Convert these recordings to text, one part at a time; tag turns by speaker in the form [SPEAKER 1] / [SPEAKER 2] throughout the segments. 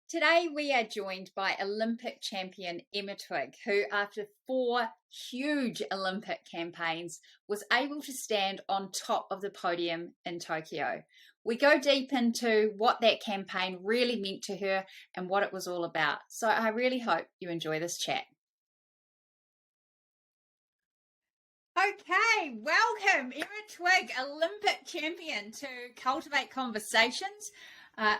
[SPEAKER 1] Today we are joined by Olympic champion Emma Twigg, who after 4 huge Olympic campaigns was able to stand on top of the podium in Tokyo. We go deep into what that campaign really meant to her and what it was all about. So I really hope you enjoy this chat. Okay, welcome Emma Twigg, Olympic champion, to Cultivate Conversations.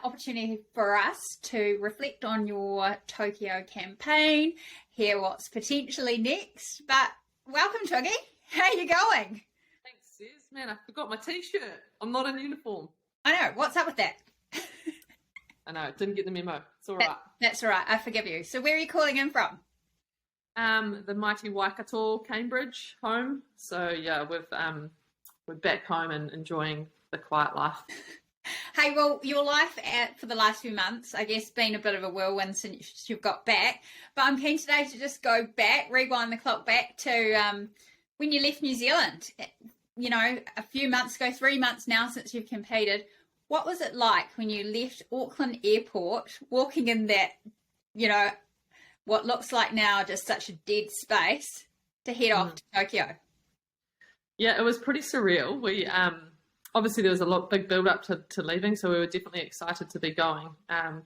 [SPEAKER 1] Opportunity for us to reflect on your Tokyo campaign, hear what's potentially next. But welcome, Twiggy. How are you going?
[SPEAKER 2] Thanks, Sis. Man, I forgot my t-shirt. I'm not in uniform.
[SPEAKER 1] I know. What's up with that?
[SPEAKER 2] I know. Didn't get the memo. It's all right.
[SPEAKER 1] That's all right. I forgive you. So where are you calling in from?
[SPEAKER 2] The mighty Waikato, Cambridge home. So yeah, we're back home and enjoying the quiet life.
[SPEAKER 1] Hey, well, your life for the last few months, I guess, been a bit of a whirlwind since you've got back. But I'm keen today to just go back, rewind the clock back to when you left New Zealand. You know, a few months ago, 3 months now since you've competed. What was it like when you left Auckland Airport, walking in that, you know, what looks like now just such a dead space, to head off to Tokyo?
[SPEAKER 2] Yeah, it was pretty surreal. We obviously there was a big build up to leaving, so we were definitely excited to be going.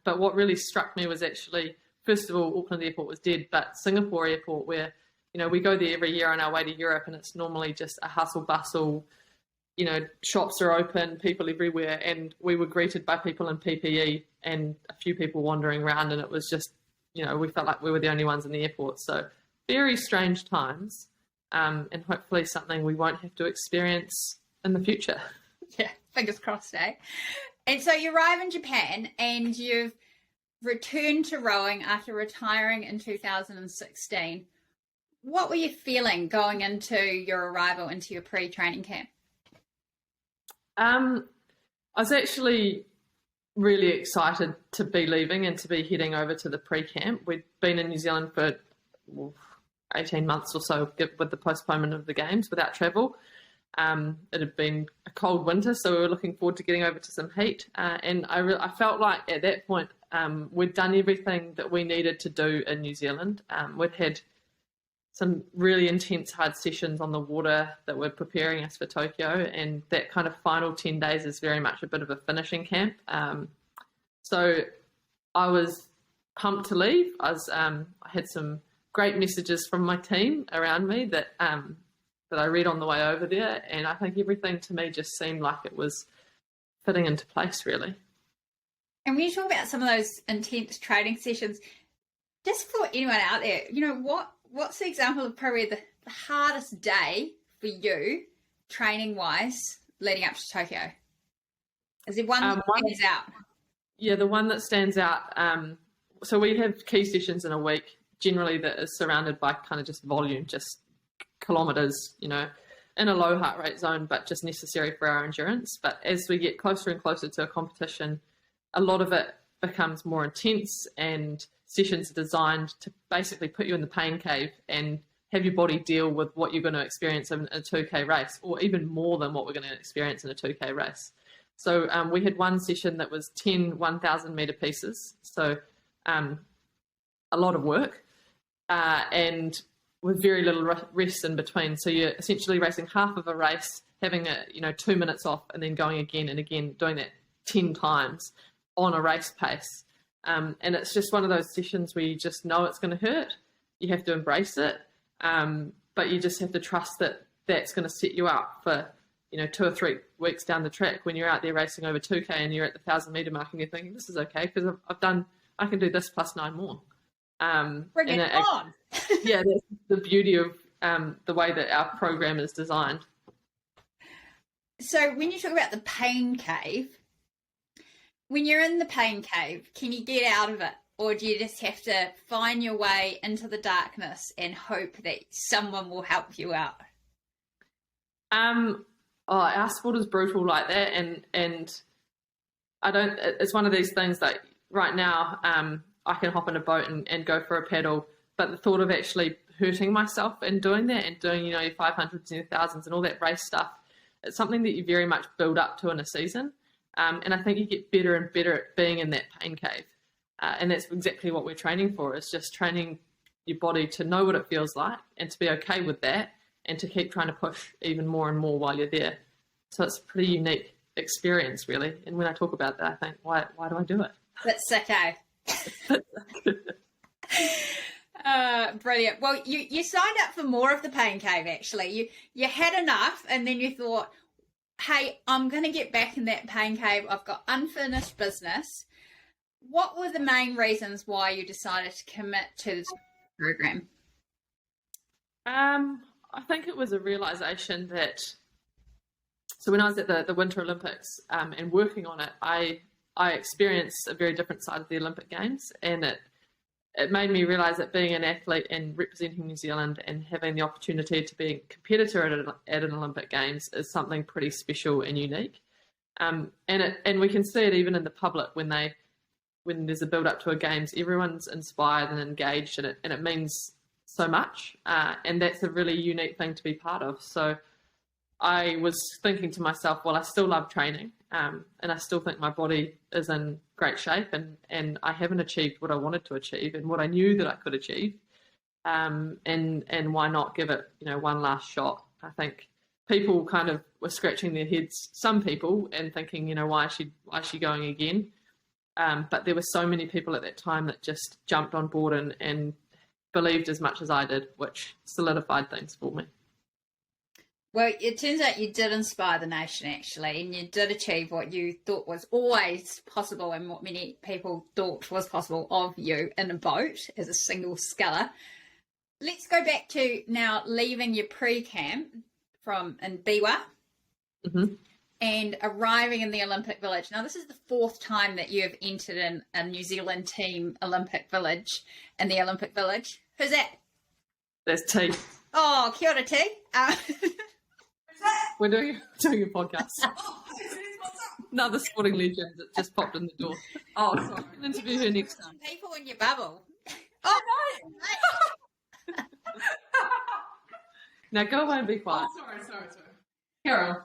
[SPEAKER 2] But what really struck me was actually, first of all, Auckland Airport was dead, but Singapore Airport, where, you know, we go there every year on our way to Europe, and it's normally just a hustle bustle. You know, shops are open, people everywhere, and we were greeted by people in PPE and a few people wandering around, and it was just, you know, we felt like we were the only ones in the airport. So very strange times, and hopefully something we won't have to experience in the future.
[SPEAKER 1] Yeah, fingers crossed, eh? And so you arrive in Japan and you've returned to rowing after retiring in 2016. What were you feeling going into your arrival into your pre-training camp?
[SPEAKER 2] I was actually really excited to be leaving and to be heading over to the pre-camp. We'd been in New Zealand for 18 months or so with the postponement of the games without travel. It had been a cold winter, so we were looking forward to getting over to some heat. And I felt like at that point we'd done everything that we needed to do in New Zealand. We'd had some really intense, hard sessions on the water that were preparing us for Tokyo, and that kind of final 10 days is very much a bit of a finishing camp. So I was pumped to leave. I had some great messages from my team around me that I read on the way over there, and I think everything to me just seemed like it was fitting into place, really.
[SPEAKER 1] And when you talk about some of those intense training sessions, just for anyone out there, you know, what's the example of probably the hardest day for you, training-wise, leading up to Tokyo? Is there one that stands out?
[SPEAKER 2] Yeah, the one that stands out, so we have key sessions in a week, generally that is surrounded by kind of just volume, just kilometres, you know, in a low heart rate zone, but just necessary for our endurance. But as we get closer and closer to a competition, a lot of it becomes more intense, and sessions are designed to basically put you in the pain cave and have your body deal with what you're going to experience in a 2K race, or even more than what we're going to experience in a 2K race. So we had one session that was 10 1,000 metre pieces, so a lot of work, and with very little rest in between. So you're essentially racing half of a race, having 2 minutes off, and then going again and again, doing that 10 times on a race pace. And it's just one of those sessions where you just know it's going to hurt. You have to embrace it, but you just have to trust that that's going to set you up for 2 or 3 weeks down the track when you're out there racing over 2K and you're at the 1,000 metre mark and you're thinking, this is okay because I can do this plus 9 more.
[SPEAKER 1] Bring it on.
[SPEAKER 2] Yeah, that's the beauty of the way that our program is designed.
[SPEAKER 1] So when you talk about the pain cave, when you're in the pain cave, can you get out of it? Or do you just have to find your way into the darkness and hope that someone will help you out?
[SPEAKER 2] Our sport is brutal like that, and it's one of these things that right now I can hop in a boat and go for a paddle, but the thought of actually hurting myself and doing that and doing, your 500s and your thousands and all that race stuff, it's something that you very much build up to in a season. And I think you get better and better at being in that pain cave. And that's exactly what we're training for, is just training your body to know what it feels like and to be okay with that and to keep trying to push even more and more while you're there. So it's a pretty unique experience, really. And when I talk about that, I think, why do I do it?
[SPEAKER 1] That's sick, eh? Brilliant. Well, you signed up for more of the Pain Cave, actually. You had enough, and then you thought, hey, I'm going to get back in that Pain Cave. I've got unfinished business. What were the main reasons why you decided to commit to this program?
[SPEAKER 2] I think it was a realization that, so when I was at the Winter Olympics and working on it, I experienced a very different side of the Olympic Games, and it made me realize that being an athlete and representing New Zealand and having the opportunity to be a competitor at an Olympic Games is something pretty special and unique. And we can see it even in the public when there's a build up to a games, everyone's inspired and engaged in it, and it means so much. And that's a really unique thing to be part of. So I was thinking to myself, well, I still love training, and I still think my body is in great shape, and I haven't achieved what I wanted to achieve and what I knew that I could achieve. And why not give it, one last shot? I think people kind of were scratching their heads, some people, and thinking, why is she going again? But there were so many people at that time that just jumped on board and believed as much as I did, which solidified things for me.
[SPEAKER 1] Well, it turns out you did inspire the nation, actually, and you did achieve what you thought was always possible and what many people thought was possible of you in a boat as a single sculler. Let's go back to now leaving your pre-camp in Biwa and arriving in the Olympic Village. Now, this is the fourth time that you have entered in a New Zealand team Olympic Village, in the Olympic Village. Who's that?
[SPEAKER 2] There's T.
[SPEAKER 1] Oh, kia ora, T.
[SPEAKER 2] We're doing a podcast. Another sporting legend that just popped in the door. Oh, sorry. I'll interview her next time.
[SPEAKER 1] People in your bubble. Oh, no.
[SPEAKER 2] Now go away and be quiet.
[SPEAKER 3] Oh, sorry.
[SPEAKER 2] Carol.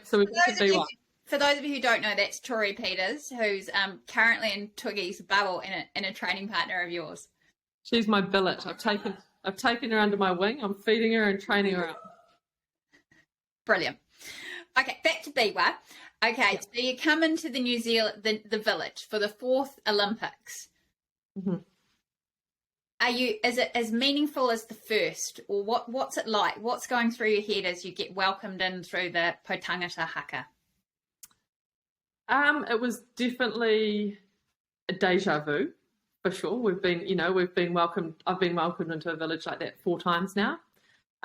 [SPEAKER 1] So
[SPEAKER 2] we've got to be one.
[SPEAKER 1] For those of you who don't know, that's Tori Peters, who's currently in Twiggy's bubble and a training partner of yours.
[SPEAKER 2] She's my billet. I've taken her under my wing. I'm feeding her and training her up.
[SPEAKER 1] Brilliant. Okay, back to Biwa. Okay, so you come into the New Zealand, the village for the fourth Olympics.
[SPEAKER 2] Mm-hmm.
[SPEAKER 1] Is it as meaningful as the first, or what's it like? What's going through your head as you get welcomed in through the Potangata haka?
[SPEAKER 2] It was definitely a deja vu, for sure. We've been welcomed. I've been welcomed into a village like that 4 times now.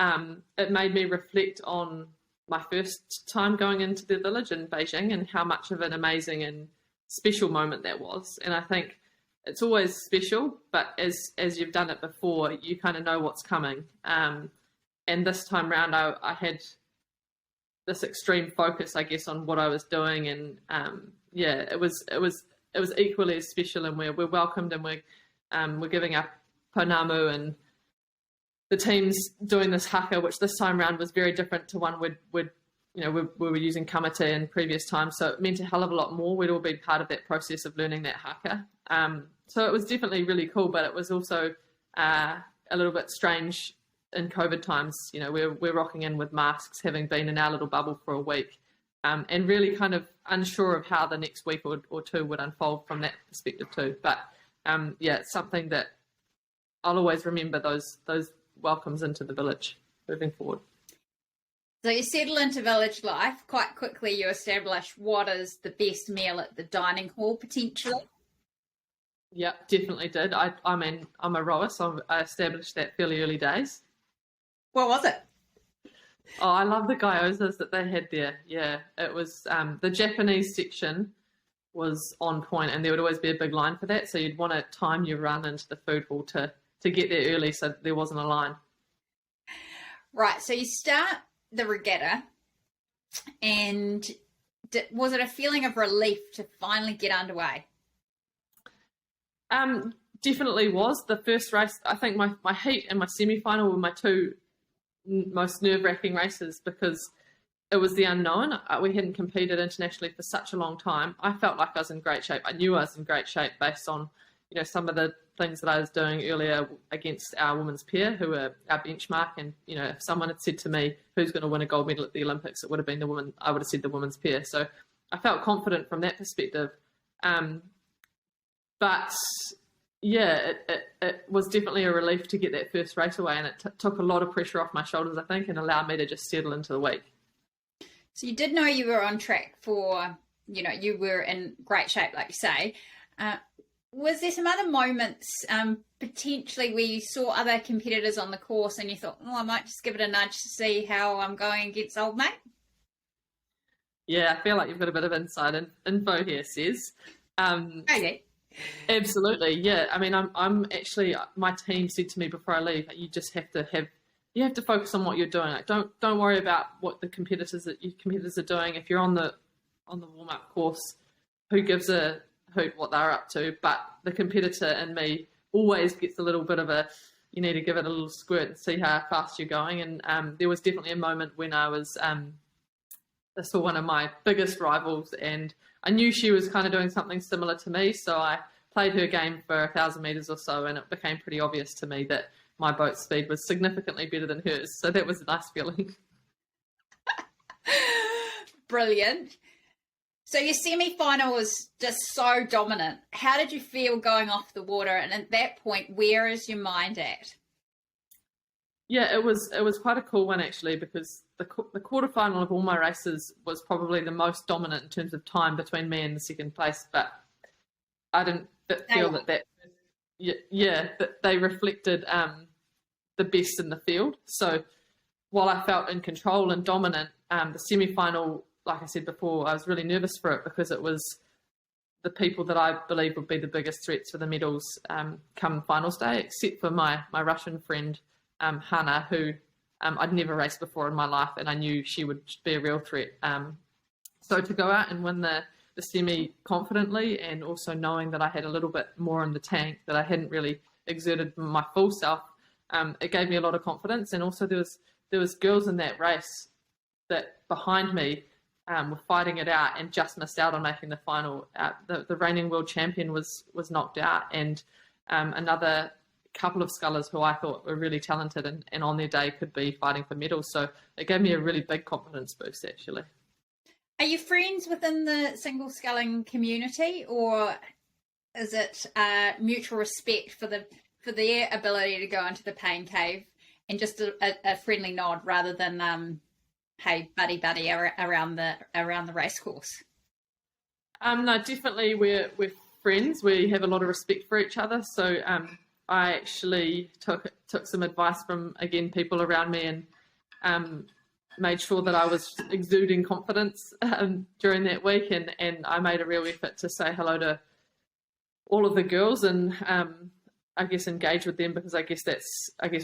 [SPEAKER 2] It made me reflect on my first time going into the village in Beijing and how much of an amazing and special moment that was. And I think it's always special, but as you've done it before, you kind of know what's coming. And this time round, I had this extreme focus, I guess, on what I was doing, and it was equally as special. And we're welcomed, and we're giving up Ponamu, and the team's doing this haka, which this time round was very different to one we were using kamate in previous times, so it meant a hell of a lot more. We'd all been part of that process of learning that haka. So it was definitely really cool, but it was also a little bit strange in COVID times. We're rocking in with masks, having been in our little bubble for a week, and really kind of unsure of how the next week or 2 would unfold from that perspective too. But it's something that I'll always remember, those welcomes into the village moving forward.
[SPEAKER 1] So you settle into village life. Quite quickly you establish what is the best meal at the dining hall, potentially.
[SPEAKER 2] Yep, definitely did. I'm a rower, so I established that fairly early days.
[SPEAKER 1] What was it?
[SPEAKER 2] Oh, I love the gyozas that they had there. Yeah, it was the Japanese section was on point, and there would always be a big line for that. So you'd want to time your run into the food hall to get there early, so there wasn't a line.
[SPEAKER 1] Right. So you start the regatta, and was it a feeling of relief to finally get underway?
[SPEAKER 2] Definitely was. The first race, I think my heat and my semi-final were my 2 most nerve-wracking races, because it was the unknown. We hadn't competed internationally for such a long time. I felt like I was in great shape. I knew I was in great shape based on, some of the things that I was doing earlier against our women's pair, who were our benchmark. And, if someone had said to me, who's going to win a gold medal at the Olympics, it would have been the women. I would have said the women's pair. So I felt confident from that perspective. But yeah, it was definitely a relief to get that first race away, and it took a lot of pressure off my shoulders, I think, and allowed me to just settle into the week.
[SPEAKER 1] So you did know you were on track for, you were in great shape, like you say. Was there some other moments potentially where you saw other competitors on the course and you thought, I might just give it a nudge to see how I'm going against old mate?
[SPEAKER 2] Yeah, I feel like you've got a bit of inside info here, Says.
[SPEAKER 1] Okay.
[SPEAKER 2] Absolutely, yeah. I mean, I'm actually, my team said to me before I leave, you just have to focus on what you're doing. Like, don't worry about what the competitors are doing. If you're on the warm up course, who gives a hoot what they're up to? But the competitor in me always gets a little bit of you need to give it a little squirt and see how fast you're going. And there was definitely a moment when I saw one of my biggest rivals, and I knew she was kind of doing something similar to me, so I played her game for 1,000 metres or so, and it became pretty obvious to me that my boat speed was significantly better than hers, so that was a nice feeling.
[SPEAKER 1] Brilliant. So your semi-final was just so dominant. How did you feel going off the water, and at that point, where is your mind at?
[SPEAKER 2] Yeah, it was quite a cool one, actually, because the quarterfinal of all my races was probably the most dominant in terms of time between me and the second place, but I didn't feel that they reflected the best in the field. So while I felt in control and dominant, the semi-final, like I said before, I was really nervous for it because it was the people that I believe would be the biggest threats for the medals come finals day, except for my Russian friend, Hannah, who I'd never raced before in my life, and I knew she would be a real threat. So to go out and win the semi confidently, and also knowing that I had a little bit more in the tank, that I hadn't really exerted my full self, it gave me a lot of confidence. And also there was girls in that race that behind me were fighting it out and just missed out on making the final. The reigning world champion was knocked out, and another couple of scullers who I thought were really talented and on their day could be fighting for medals. So it gave me a really big confidence boost, actually.
[SPEAKER 1] Are you friends within the single sculling community, or is it mutual respect for their ability to go into the pain cave and just a friendly nod rather than hey buddy around the race course?
[SPEAKER 2] No, definitely we're friends. We have a lot of respect for each other. So I actually took some advice from, again, people around me, and made sure that I was exuding confidence during that week, and I made a real effort to say hello to all of the girls and I guess engage with them, because I guess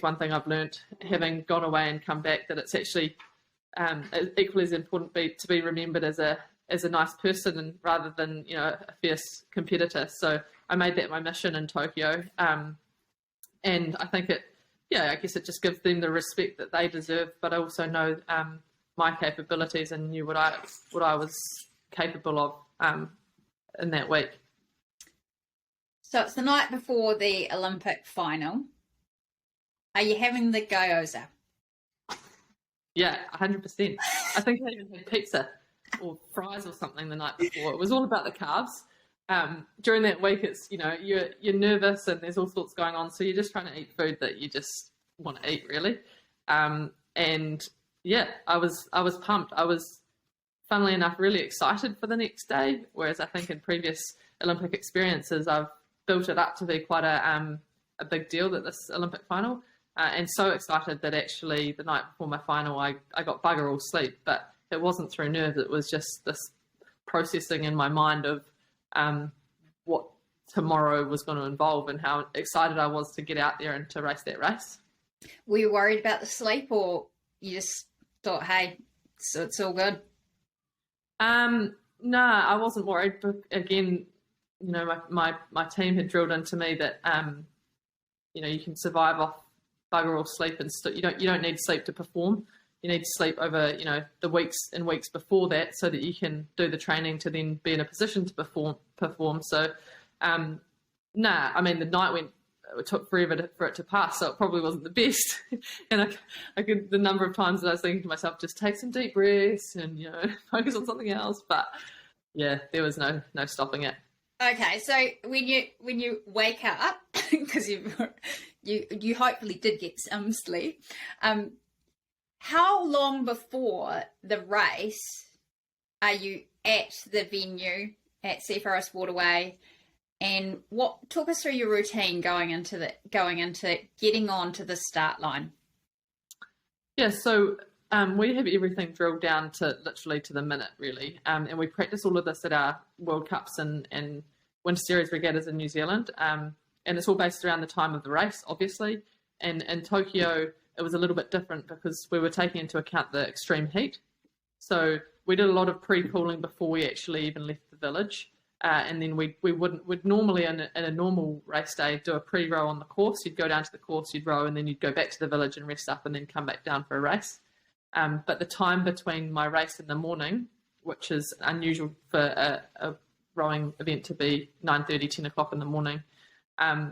[SPEAKER 2] one thing I've learnt having gone away and come back, that it's actually equally as important to be remembered as a nice person, and rather than a fierce competitor. So I made that my mission in Tokyo, and I think I guess it just gives them the respect that they deserve, but I also know my capabilities and knew what I was capable of in that week.
[SPEAKER 1] So it's the night before the Olympic final. Are you having the gyoza?
[SPEAKER 2] Yeah, 100%. I think I even had pizza or fries or something the night before. It was all about the carbs. During that week, it's you're nervous and there's all sorts going on, so you're just trying to eat food that you just want to eat, really. And yeah, I was pumped. I was, funnily enough, really excited for the next day. Whereas I think in previous Olympic experiences, I've built it up to be quite a big deal at this Olympic final, and so excited that actually the night before my final, I got bugger all sleep. But it wasn't through nerves; it was just this processing in my mind of what tomorrow was going to involve and how excited I was to get out there and to race that race.
[SPEAKER 1] Were you worried about the sleep, or you just thought, hey, so it's all good?
[SPEAKER 2] No, I wasn't worried. But again, my team had drilled into me that you can survive off bugger all sleep, and you don't need sleep to perform. you need to sleep over, the weeks and weeks before that so that you can do the training to then be in a position to perform. So, the night it took forever for it to pass, so it probably wasn't the best. And I could, the number of times that I was thinking to myself, just take some deep breaths and, focus on something else. But yeah, there was no stopping it.
[SPEAKER 1] Okay, so when you wake up, because you hopefully did get some sleep, how long before the race are you at the venue at Sea Forest Waterway, and talk us through your routine going into getting onto the start line?
[SPEAKER 2] Yeah, so we have everything drilled down to literally to the minute, really, and we practice all of this at our World Cups and Winter Series regattas in New Zealand, and it's all based around the time of the race, obviously. And in Tokyo, it was a little bit different because we were taking into account the extreme heat. So we did a lot of pre-cooling before we actually even left the village. And then we'd normally in a normal race day do a pre-row on the course. You'd go down to the course, you'd row, and then you'd go back to the village and rest up and then come back down for a race. But the time between my race in the morning, which is unusual for a rowing event to be 9:30, 10 o'clock in the morning,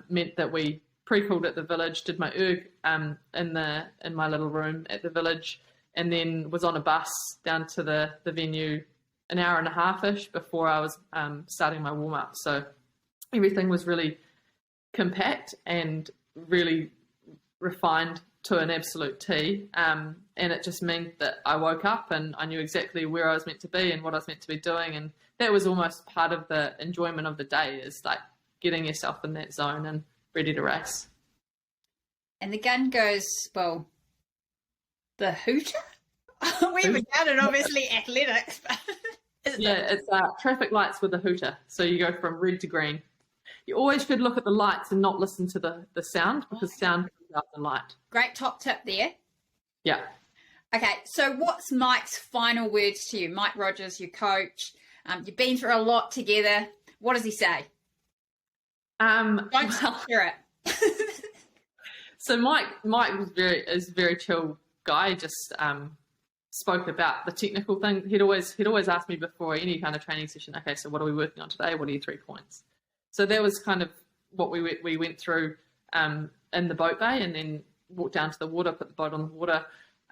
[SPEAKER 2] meant that we pre-cooled at the village, did my erg in my little room at the village, and then was on a bus down to the venue an hour and a half-ish before I was starting my warm-up. So everything was really compact and really refined to an absolute T, and it just meant that I woke up and I knew exactly where I was meant to be and what I was meant to be doing, and that was almost part of the enjoyment of the day, is like getting yourself in that zone and ready to race. And
[SPEAKER 1] the gun goes, well, the hooter? We haven't done it, obviously, athletics, but...
[SPEAKER 2] It's traffic lights with a hooter. So you go from red to green. You always should look at the lights and not listen to the sound, because sound comes out the light.
[SPEAKER 1] Great top tip there.
[SPEAKER 2] Yeah.
[SPEAKER 1] Okay, so what's Mike's final words to you? Mike Rogers, your coach. You've been through a lot together. What does he say? Don't hear it.
[SPEAKER 2] So Mike is a very chill guy. Just spoke about the technical thing. He'd always ask me before any kind of training session, okay, so what are we working on today? What are your 3 points? So that was kind of what we went through in the boat bay, and then walked down to the water, put the boat on the water,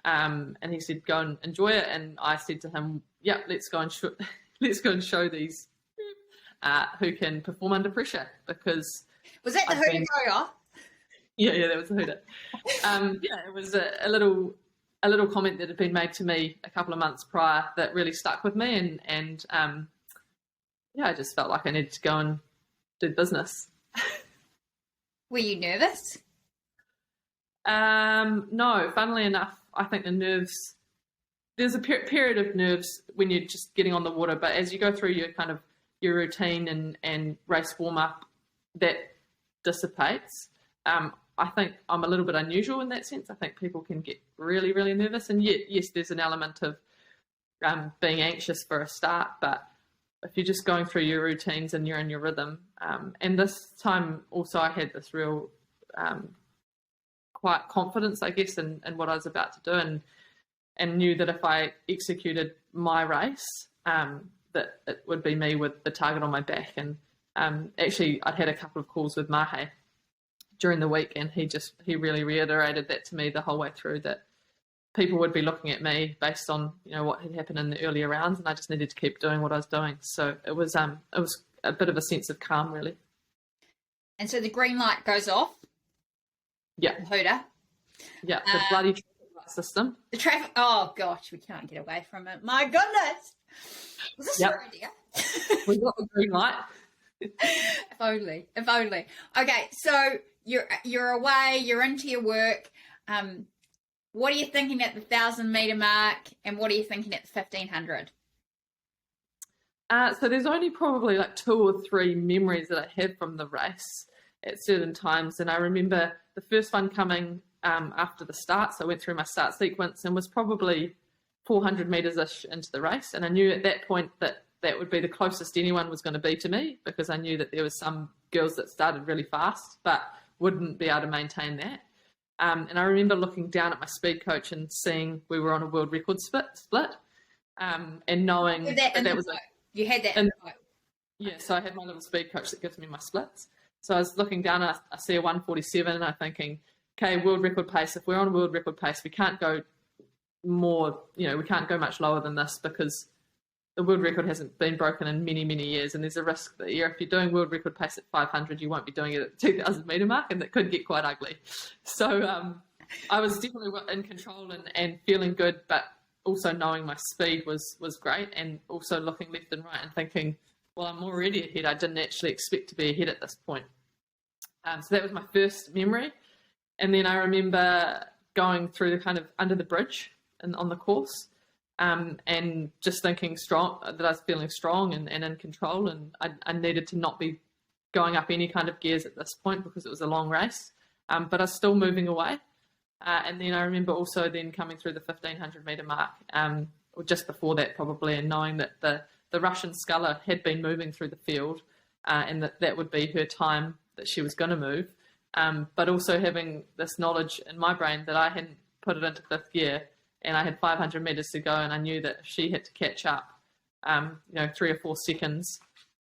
[SPEAKER 2] and he said, go and enjoy it. And I said to him, yeah, let's go and show these who can perform under pressure. Because
[SPEAKER 1] was that the hooter go off?
[SPEAKER 2] Yeah, that was the hooter. It was a little comment that had been made to me a couple of months prior that really stuck with me, and I just felt like I needed to go and do business.
[SPEAKER 1] Were you nervous?
[SPEAKER 2] No, funnily enough, I think the nerves, there's a period of nerves when you're just getting on the water, but as you go through your routine and race warm up, that dissipates. I think I'm a little bit unusual in that sense. I think people can get really, really nervous, and yet, yes, there's an element of being anxious for a start, but if you're just going through your routines and you're in your rhythm, and this time also I had this real quiet confidence, I guess, in what I was about to do, and knew that if I executed my race, that it would be me with the target on my back. And actually, I'd had a couple of calls with Mahe during the week, and he really reiterated that to me the whole way through, that people would be looking at me based on what had happened in the earlier rounds, and I just needed to keep doing what I was doing. So it was a bit of a sense of calm, really. And
[SPEAKER 1] so the green light goes off.
[SPEAKER 2] Yeah.
[SPEAKER 1] Hooter.
[SPEAKER 2] Yeah, the bloody traffic light system.
[SPEAKER 1] The traffic. Oh gosh, we can't get away from it. My goodness. Was this your idea?
[SPEAKER 2] We got the green light.
[SPEAKER 1] If only. Okay, so you're away. You're into your work. What are you thinking at the 1,000-meter mark, and what are you thinking at the 1,500?
[SPEAKER 2] So there's only probably like 2 or 3 memories that I have from the race at certain times, and I remember the first one coming after the start. So I went through my start sequence and was probably 400 metres-ish into the race, and I knew at that point that would be the closest anyone was going to be to me, because I knew that there was some girls that started really fast but wouldn't be able to maintain that. And I remember looking down at my speed coach and seeing we were on a world record split, and knowing that was
[SPEAKER 1] you had that in the quote.
[SPEAKER 2] Yeah, so I had my little speed coach that gives me my splits. So I was looking down and I see a 1:47 and I'm thinking, okay, world record pace. If we're on a world record pace, we can't go more, we can't go much lower than this because the world record hasn't been broken in many, many years. And there's a risk that if you're doing world record pace at 500, you won't be doing it at the 2,000 metre mark, and that could get quite ugly. So I was definitely in control and feeling good, but also knowing my speed was great, and also looking left and right and thinking, well, I'm already ahead. I didn't actually expect to be ahead at this point. So that was my first memory. And then I remember going through the kind of under the bridge and on the course, and just thinking that I was feeling strong and in control, and I needed to not be going up any kind of gears at this point because it was a long race, but I was still moving away. And then I remember also then coming through the 1,500 metre mark, or just before that probably, and knowing that the Russian sculler had been moving through the field, and that would be her time that she was going to move, but also having this knowledge in my brain that I hadn't put it into fifth gear, and I had 500 metres to go, and I knew that if she had to catch up, 3 or 4 seconds,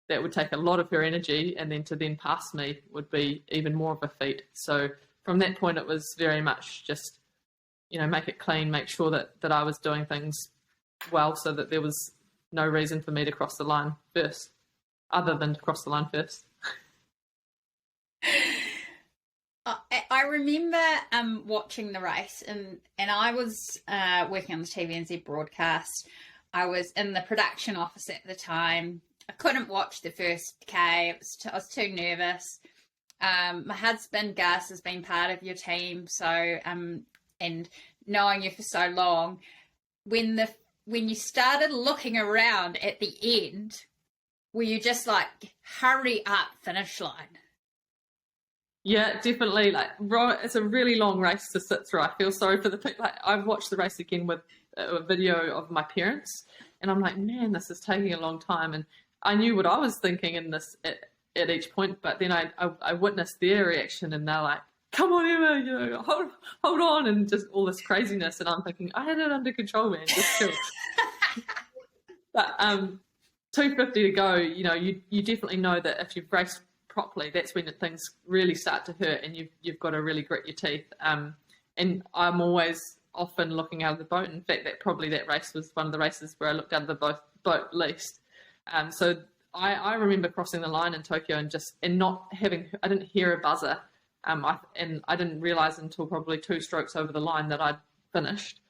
[SPEAKER 2] that would take a lot of her energy, and then to pass me would be even more of a feat. So from that point, it was very much just, make it clean, make sure that I was doing things well, so that there was no reason for me to cross the line first, other than to cross the line first.
[SPEAKER 1] I remember watching the race, and I was working on the TVNZ broadcast. I was in the production office at the time. I couldn't watch the first K. I was too nervous. My husband Gus has been part of your team, so and knowing you for so long, when you started looking around at the end, were you just like, hurry up, finish line?
[SPEAKER 2] Yeah, definitely. It's a really long race to sit through. I feel sorry for the people. I've watched the race again with a video of my parents, and I'm like, man, this is taking a long time. And I knew what I was thinking in this at each point, but then I witnessed their reaction, and they're like, come on, Emma, hold on, and just all this craziness. And I'm thinking, I had it under control, man, just chill. But 250 to go, you definitely know that if you've raced properly, that's when things really start to hurt, and you've got to really grit your teeth. And I'm always often looking out of the boat. In fact, that race was one of the races where I looked out of the boat least. So I remember crossing the line in Tokyo and not having, I didn't hear a buzzer, and I didn't realise until probably 2 strokes over the line that I'd finished,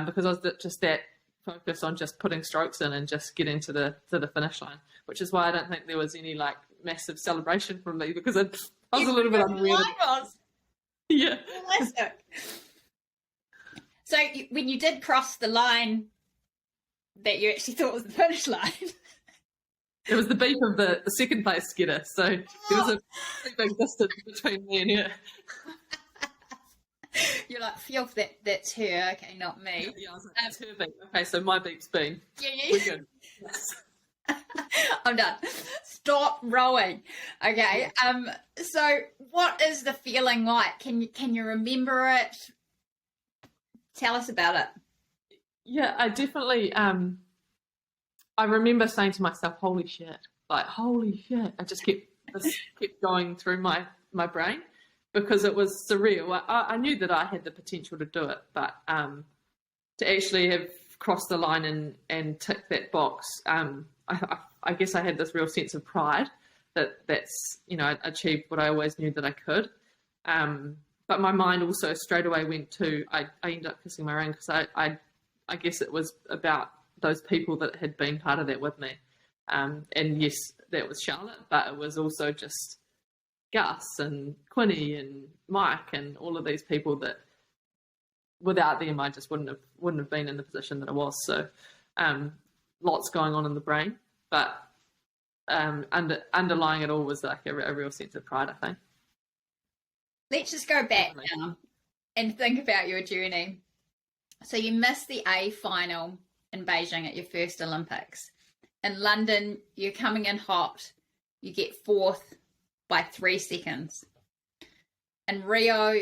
[SPEAKER 2] because I was just that focused on just putting strokes in and just getting to the finish line, which is why I don't think there was any massive celebration from me, because I was a little bit unreal. Yeah.
[SPEAKER 1] So when you did cross the line that you actually thought was the finish line,
[SPEAKER 2] it was the beep of the second place getter, so there was a pretty big distance between me and her.
[SPEAKER 1] You're like, phew, that's her, okay, not me.
[SPEAKER 2] Yeah, I was like, that's her beep. Okay, so my beep's been.
[SPEAKER 1] Yeah.
[SPEAKER 2] We're good. Yes.
[SPEAKER 1] I'm done. Stop rowing. Okay. So what is the feeling like? Can you remember it? Tell us about it.
[SPEAKER 2] Yeah, I definitely I remember saying to myself, holy shit. I just kept going through my brain, because it was surreal. I knew that I had the potential to do it, but to actually have crossed the line and ticked that box, I guess I had this real sense of pride that's I achieved what I always knew that I could. But my mind also straight away went to, I ended up kissing my ring, because I guess it was about those people that had been part of that with me. And yes, that was Charlotte, but it was also just Gus and Quinny and Mike and all of these people that without them I just wouldn't have been in the position that I was. So lots going on in the brain, but underlying it all was like a real sense of pride, I think.
[SPEAKER 1] Let's just go back now and think about your journey. So you missed the A final in Beijing at your first Olympics. In London, you're coming in hot. You get 4th by 3 seconds. In Rio,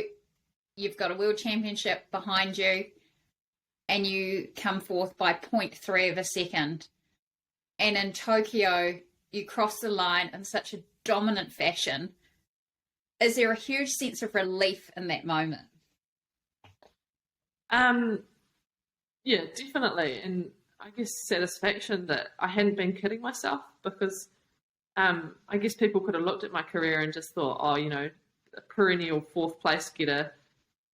[SPEAKER 1] you've got a world championship behind you and you come forth by 0.3 of a second. And in Tokyo, you cross the line in such a dominant fashion. Is there a huge sense of relief in that moment?
[SPEAKER 2] Yeah, definitely. And I guess satisfaction that I hadn't been kidding myself, because I guess people could have looked at my career and just thought, oh, a perennial fourth place getter,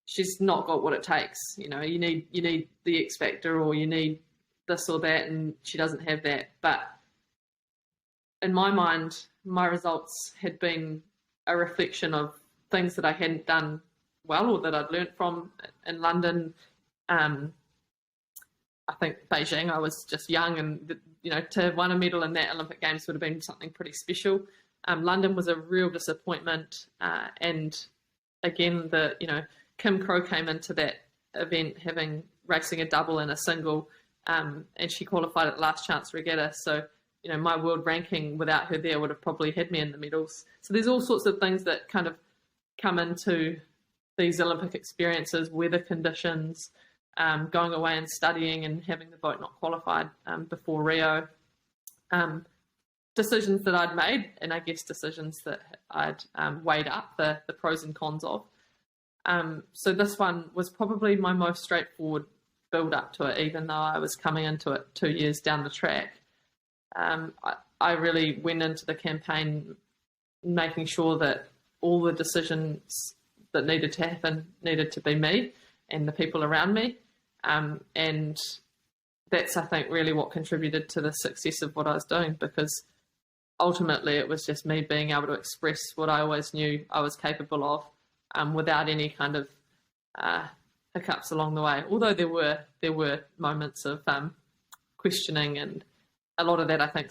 [SPEAKER 2] she's not got what it takes. You need the X factor, or you need this or that, and she doesn't have that. But in my mind, my results had been a reflection of things that I hadn't done well, or that I'd learnt from in London. I think Beijing, I was just young, and to have won a medal in that Olympic Games would have been something pretty special. London was a real disappointment, and again, Kim Crow came into that event racing a double and a single, and she qualified at the last chance regatta. So my world ranking without her there would have probably had me in the medals. So there's all sorts of things that kind of come into these Olympic experiences: weather conditions, going away and studying and having the boat not qualified before Rio, decisions that I'd made, and I guess decisions that I'd weighed up the pros and cons of. So this one was probably my most straightforward build up to it, even though I was coming into it 2 years down the track. I really went into the campaign making sure that all the decisions that needed to happen needed to be me and the people around me. And that's, I think, really what contributed to the success of what I was doing, because ultimately it was just me being able to express what I always knew I was capable of, without any kind of hiccups along the way. Although there were moments of questioning, and a lot of that, I think,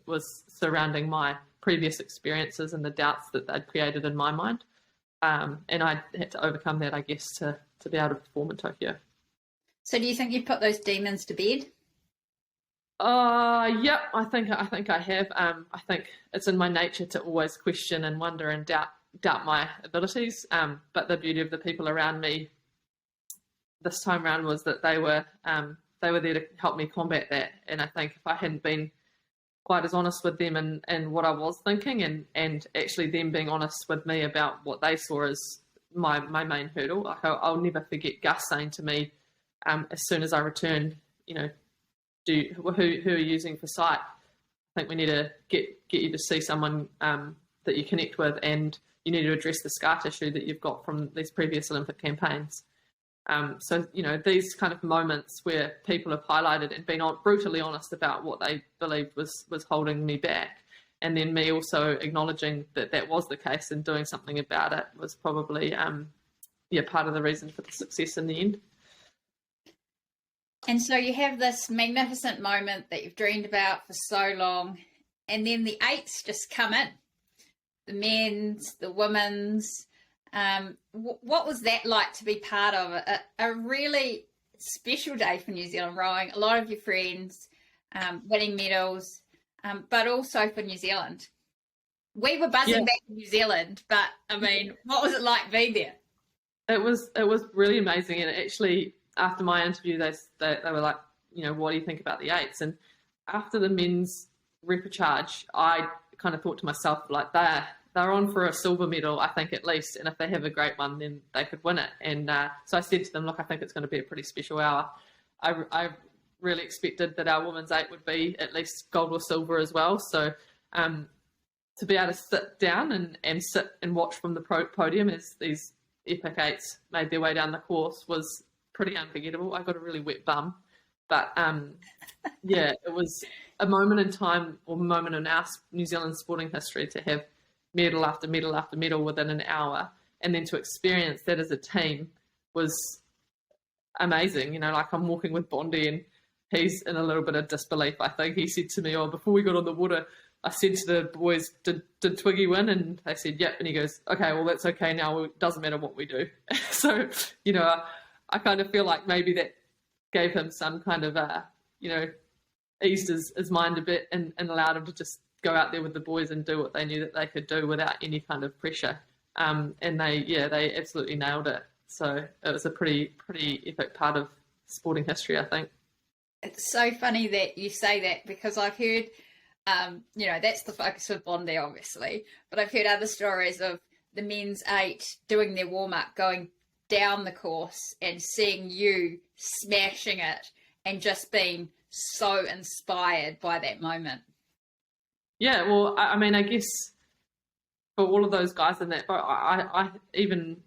[SPEAKER 2] was surrounding my previous experiences and the doubts that they'd created in my mind. And I had to overcome that, I guess, to be able to perform in Tokyo.
[SPEAKER 1] So do you think you've put those demons to bed?
[SPEAKER 2] Yep, I think I have. I think it's in my nature to always question and wonder and doubt my abilities. But the beauty of the people around me this time around was that they were there to help me combat that. And I think if I hadn't been quite as honest with them and what I was thinking, and actually them being honest with me about what they saw as my main hurdle, like I'll never forget Gus saying to me, as soon as I returned, who are you using for sight? I think we need to get you to see someone that you connect with, and you need to address the scar tissue that you've got from these previous Olympic campaigns. So these kind of moments where people have highlighted and been brutally honest about what they believed was holding me back, and then me also acknowledging that was the case and doing something about it, was probably part of the reason for the success in the end.
[SPEAKER 1] And so you have this magnificent moment that you've dreamed about for so long, and then the eights just come in, the men's, the women's. What was that like to be part of a really special day for New Zealand rowing? A lot of your friends winning medals, but also for New Zealand. We were buzzing back in New Zealand, but I mean, what was it like being there?
[SPEAKER 2] It was really amazing, and actually, after my interview, they were like, what do you think about the eights? And after the men's repechage, I kind of thought to myself, like, they're on for a silver medal, I think, at least. And if they have a great one, then they could win it. And so I said to them, look, I think it's going to be a pretty special hour. I really expected that our women's eight would be at least gold or silver as well. So to be able to sit down and sit and watch from the podium as these epic eights made their way down the course was pretty unforgettable. I got a really wet bum. But it was a moment in time, or moment in our New Zealand sporting history, to have medal after medal after medal within an hour, and then to experience that as a team was amazing. Like, I'm walking with Bondi, and he's in a little bit of disbelief. I think he said to me, before we got on the water, I said to the boys, did Twiggy win? And they said, yep. And he goes, okay, well, that's okay now. It doesn't matter what we do. So, I kind of feel like maybe that gave him some kind of, eased his mind a bit and allowed him to just go out there with the boys and do what they knew that they could do without any kind of pressure. And they absolutely nailed it. So it was a pretty epic part of sporting history, I think.
[SPEAKER 1] It's so funny that you say that because I've heard, that's the focus of Bondi, obviously, but I've heard other stories of the men's 8 doing their warm up, going down the course and seeing you smashing it and just being so inspired by that moment.
[SPEAKER 2] Yeah, well, I mean, I guess for all of those guys in that boat, I even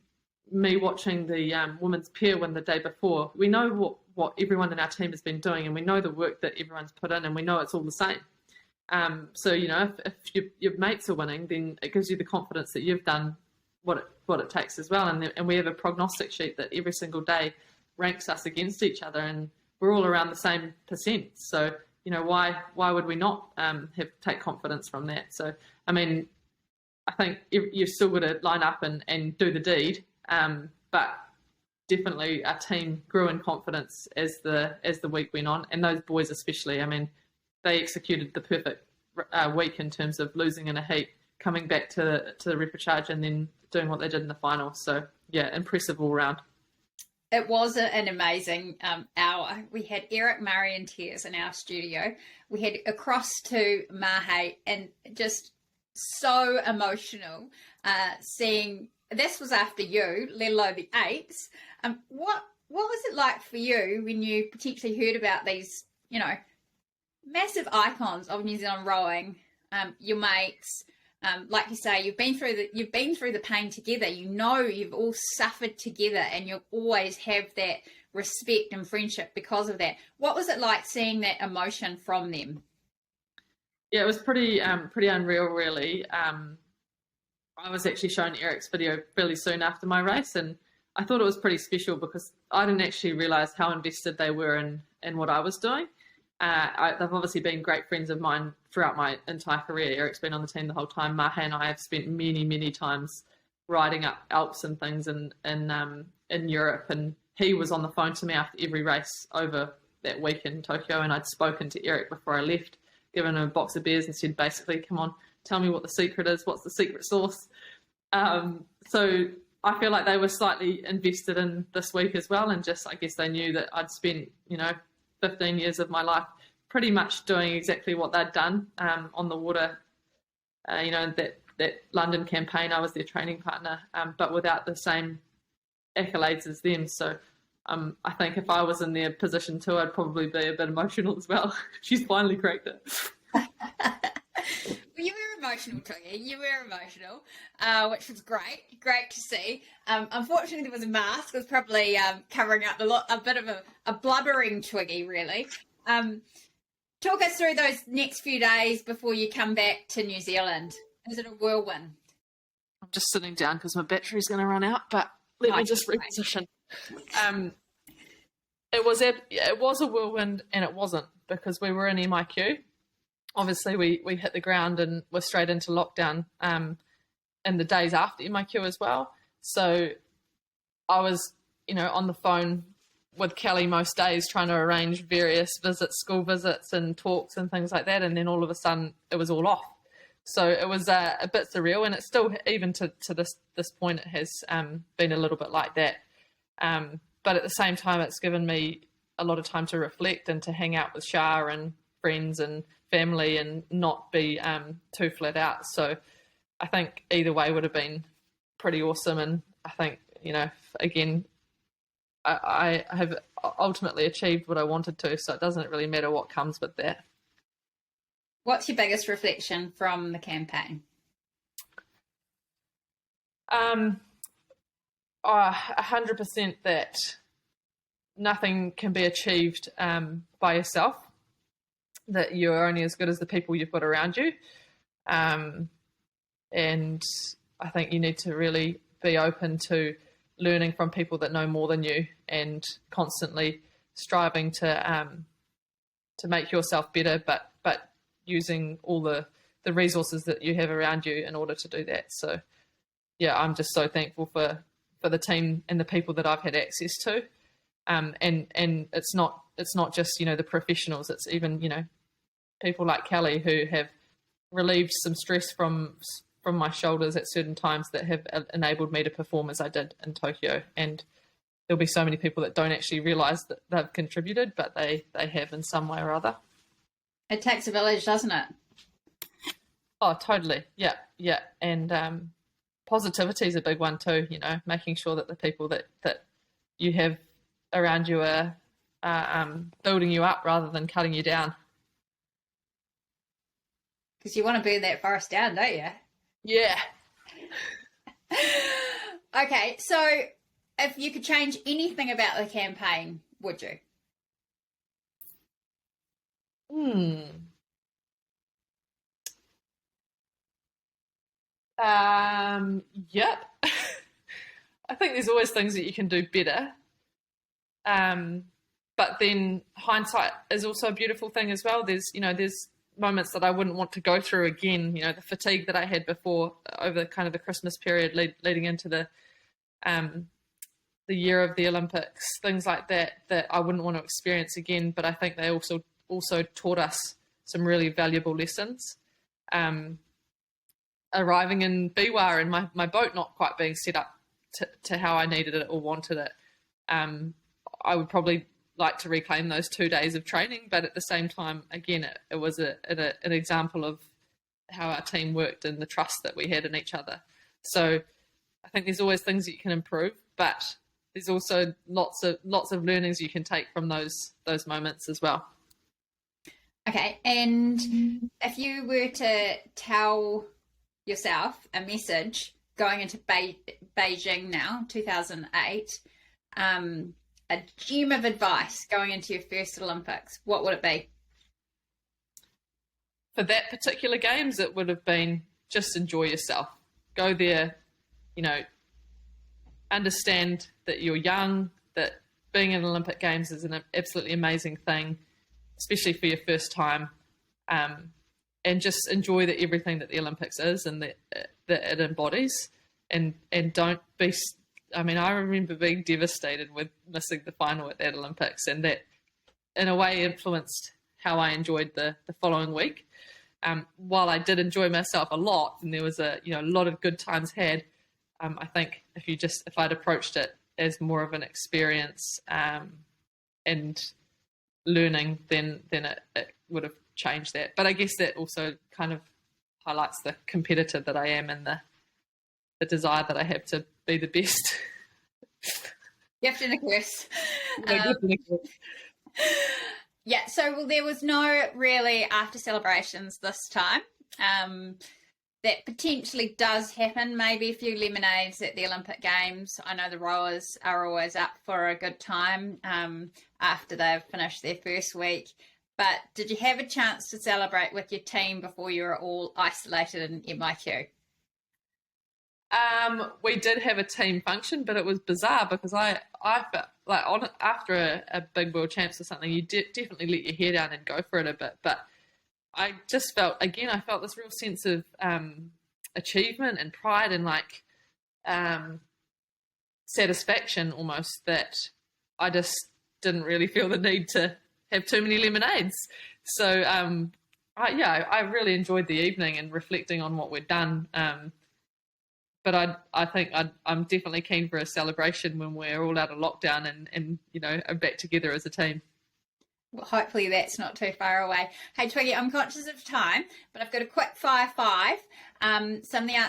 [SPEAKER 2] me watching the women's pair win the day before, we know what everyone in our team has been doing, and we know the work that everyone's put in, and we know it's all the same. So, if your mates are winning, then it gives you the confidence that you've done what it takes as well. And we have a prognostic sheet that every single day ranks us against each other, and we're all around the same percent. So, why would we not take confidence from that? So, I mean, I think you've still got to line up and do the deed, but definitely our team grew in confidence as the week went on, and those boys especially. I mean, they executed the perfect week in terms of losing in a heat, coming back to the repechage, and then doing what they did in the final. So yeah, impressive all round.
[SPEAKER 1] It was an amazing hour. We had Eric Murray in tears in our studio. We had across to Mahe, and just so emotional seeing. This was after you, let alone the 8s. What was it like for you when you potentially heard about these, massive icons of New Zealand rowing, your mates? Like you say, you've been through the pain together. You've all suffered together, and you'll always have that respect and friendship because of that. What was it like seeing that emotion from them?
[SPEAKER 2] Yeah, it was pretty unreal, really. I was actually shown Eric's video fairly soon after my race, and I thought it was pretty special because I didn't actually realise how invested they were in what I was doing. They've obviously been great friends of mine throughout my entire career. Eric's been on the team the whole time. Mahe and I have spent many, many times riding up Alps and things in Europe, and he was on the phone to me after every race over that week in Tokyo, and I'd spoken to Eric before I left, given him a box of beers and said, basically, come on, tell me what the secret is, what's the secret sauce? So I feel like they were slightly invested in this week as well, and just, I guess they knew that I'd spent, 15 years of my life pretty much doing exactly what they'd done on the water. That London campaign, I was their training partner, but without the same accolades as them. So I think if I was in their position too, I'd probably be a bit emotional as well. She's finally cracked it.
[SPEAKER 1] Well, you were emotional, Twiggy. You were emotional, which was great. Great to see. Unfortunately, there was a mask. It was probably covering up a bit of a blubbering Twiggy, really. Talk us through those next few days before you come back to New Zealand. Is it a whirlwind?
[SPEAKER 2] I'm just sitting down because my battery's going to run out, but let me just reposition. It was a whirlwind, and it wasn't, because we were in MIQ. Obviously, we hit the ground and were straight into lockdown in the days after MIQ as well. So I was, on the phone with Kelly most days trying to arrange various visits, school visits and talks and things like that. And then all of a sudden it was all off. So it was a bit surreal, and it's still, even to this point, it has been a little bit like that. But at the same time, it's given me a lot of time to reflect and to hang out with Shah and friends and family and not be too flat out. So I think either way would have been pretty awesome. And I think, again, I have ultimately achieved what I wanted to, so it doesn't really matter what comes with that.
[SPEAKER 1] What's your biggest reflection from the campaign?
[SPEAKER 2] 100% that nothing can be achieved by yourself, that you're only as good as the people you've got around you. And I think you need to really be open to learning from people that know more than you, and constantly striving to make yourself better, but using all the resources that you have around you in order to do that. So yeah, I'm just so thankful for the team and the people that I've had access to. And it's not just, the professionals, it's even, people like Kelly who have relieved some stress from from my shoulders at certain times that have enabled me to perform as I did in Tokyo. And there'll be so many people that don't actually realise that they've contributed, but they have in some way or other.
[SPEAKER 1] It takes a village, doesn't it?
[SPEAKER 2] Oh, totally. Yeah. And positivity is a big one too, making sure that the people that you have around you are building you up rather than cutting you down.
[SPEAKER 1] Because you want to burn that forest down, don't you?
[SPEAKER 2] Yeah.
[SPEAKER 1] Okay, so if you could change anything about the campaign, would you?
[SPEAKER 2] Yep. I think there's always things that you can do better. But then hindsight is also a beautiful thing as well. There's moments that I wouldn't want to go through again. The fatigue that I had before over kind of the Christmas period leading into the year of the Olympics, things like that I wouldn't want to experience again. But I think they also taught us some really valuable lessons. Arriving in Biwa and my boat not quite being set up to how I needed it or wanted it, I would probably like to reclaim those 2 days of training. But at the same time, again, it was an example of how our team worked and the trust that we had in each other. So I think there's always things that you can improve, but there's also lots of learnings you can take from those moments as well.
[SPEAKER 1] Okay, and if you were to tell yourself a message going into Beijing now, 2008, a gem of advice going into your first Olympics, what would it be?
[SPEAKER 2] For that particular games, it would have been just enjoy yourself. Go there, understand that you're young, that being in Olympic Games is an absolutely amazing thing, especially for your first time, and just enjoy everything that the Olympics is and that it embodies, and don't be. I mean, I remember being devastated with missing the final at that Olympics, and that in a way influenced how I enjoyed the following week. While I did enjoy myself a lot, and there was a lot of good times had, I think if I'd approached it as more of an experience and learning, then it would have changed that. But I guess that also kind of highlights the competitor that I am and the desire that I have to be the best.
[SPEAKER 1] Gift and a curse. Yeah, so there was no really after celebrations this time. That potentially does happen, maybe a few lemonades at the Olympic Games. I know the rowers are always up for a good time after they've finished their first week. But did you have a chance to celebrate with your team before you were all isolated in MIQ?
[SPEAKER 2] We did have a team function, but it was bizarre because I felt like after a big world champs or something, you definitely let your hair down and go for it a bit. But I just felt this real sense of achievement and pride and satisfaction almost, that I just didn't really feel the need to have too many lemonades. So I really enjoyed the evening and reflecting on what we'd done. But I think I'm definitely keen for a celebration when we're all out of lockdown and are back together as a team.
[SPEAKER 1] Well, hopefully that's not too far away. Hey, Twiggy, I'm conscious of time, but I've got a quick fire 5.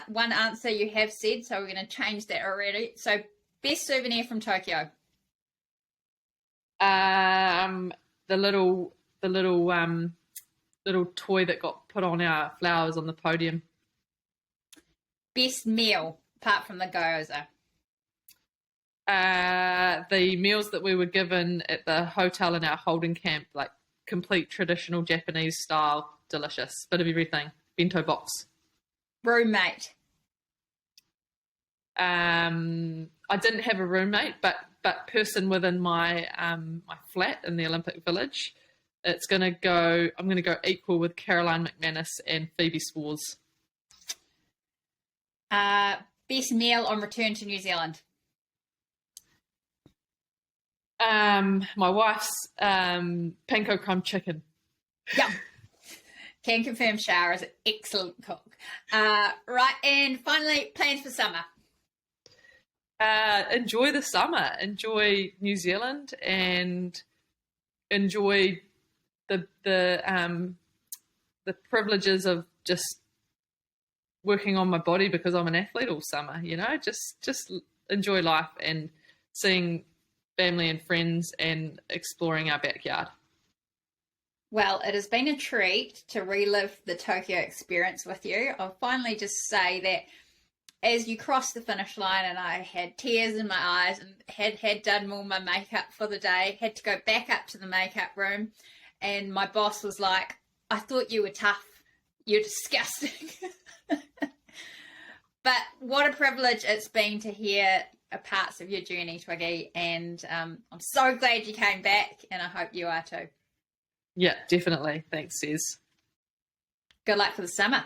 [SPEAKER 1] One answer you have said, so we're going to change that already. So, best souvenir from Tokyo?
[SPEAKER 2] The little toy that got put on our flowers on the podium.
[SPEAKER 1] Best meal, apart from the gyoza?
[SPEAKER 2] The meals that we were given at the hotel in our holding camp, like complete traditional Japanese style, delicious, bit of everything. Bento box.
[SPEAKER 1] Roommate?
[SPEAKER 2] I didn't have a roommate, but person within my my flat in the Olympic Village. I'm gonna go equal with Caroline McManus and Phoebe Swartz.
[SPEAKER 1] Best meal on return to New Zealand?
[SPEAKER 2] My wife's panko crumb chicken.
[SPEAKER 1] Yum. Can confirm Shara is an excellent cook. Right, and finally, plans for summer.
[SPEAKER 2] Enjoy the summer, enjoy New Zealand, and enjoy the privileges of just working on my body because I'm an athlete all summer. Just enjoy life and seeing family and friends and exploring our backyard.
[SPEAKER 1] Well, it has been a treat to relive the Tokyo experience with you. I'll finally just say that as you crossed the finish line and I had tears in my eyes and had done all my makeup for the day, had to go back up to the makeup room, and my boss was like, I thought you were tough. You're disgusting. But what a privilege it's been to hear parts of your journey, Twiggy, and I'm so glad you came back, and I hope you are too.
[SPEAKER 2] Yeah, definitely. Thanks, Sis.
[SPEAKER 1] Good luck for the summer.